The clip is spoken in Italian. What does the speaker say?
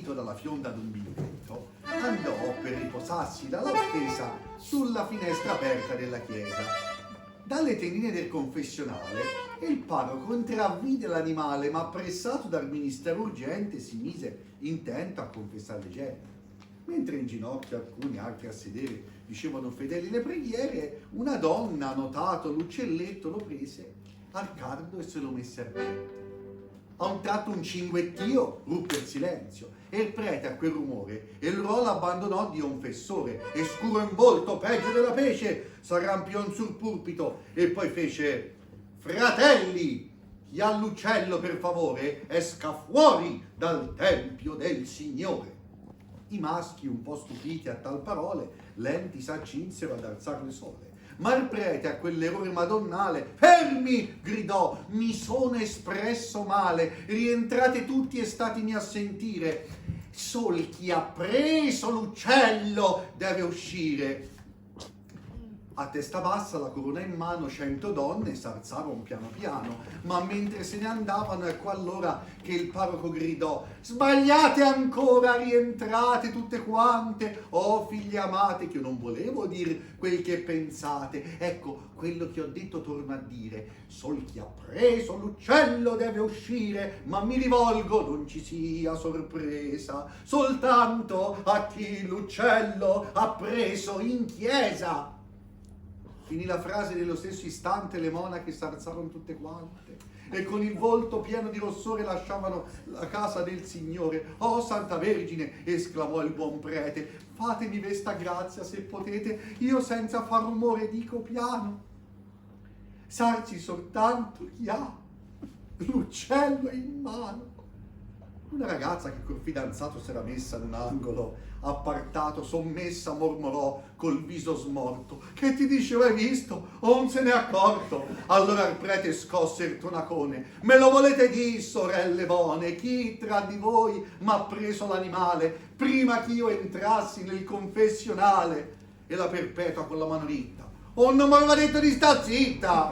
avvilito dalla fionda d'un biglietto, andò per riposarsi dall'attesa sulla finestra aperta della chiesa. Dalle tendine del confessionale il parroco intravvide l'animale, ma pressato dal ministero urgente si mise intento a confessare le gemme. Mentre in ginocchio alcuni, altri a sedere, dicevano fedeli le preghiere, una donna, notato l'uccelletto, lo prese al cardo e se lo messe al petto. A un tratto un cinguettio ruppe il silenzio e il prete a quel rumore e il ruolo abbandonò Dio un fessore e scuro in volto, peggio della pece, s'arrampiò in sul pulpito e poi fece: fratelli, chi ha l'uccello per favore esca fuori dal tempio del Signore. I maschi, un po' stupiti a tal parole, lenti s'accinsero ad alzar le sole. Ma il prete a quell'errore madonnale: fermi! Gridò, mi sono espresso male, rientrate tutti e statemi a sentire. Sol chi ha preso l'uccello deve uscire. A testa bassa, la corona in mano, 100 donne s'alzarono piano piano, ma mentre se ne andavano ecco allora che il parroco gridò: sbagliate ancora, rientrate tutte quante, oh figlie amate, che io non volevo dir quel che pensate, ecco quello che ho detto torno a dire, sol chi ha preso l'uccello deve uscire, ma mi rivolgo, non ci sia sorpresa, soltanto a chi l'uccello ha preso in chiesa. Finì la frase, nello stesso istante le monache s'alzarono tutte quante e con il volto pieno di rossore lasciavano la casa del Signore. Oh Santa Vergine, esclamò il buon prete, fatemi questa grazia se potete, io senza far rumore dico piano. Sarci soltanto chi ha l'uccello in mano. Una ragazza che col fidanzato s'era messa in un angolo appartato, sommessa, mormorò col viso smorto: che ti dicevo, hai visto? O non se n'è accorto? Allora il prete scosse il tonacone: me lo volete dire, sorelle buone, chi tra di voi m'ha preso l'animale prima che io entrassi nel confessionale? E la perpetua con la mano ritta: oh, non mi aveva detto di sta zitta!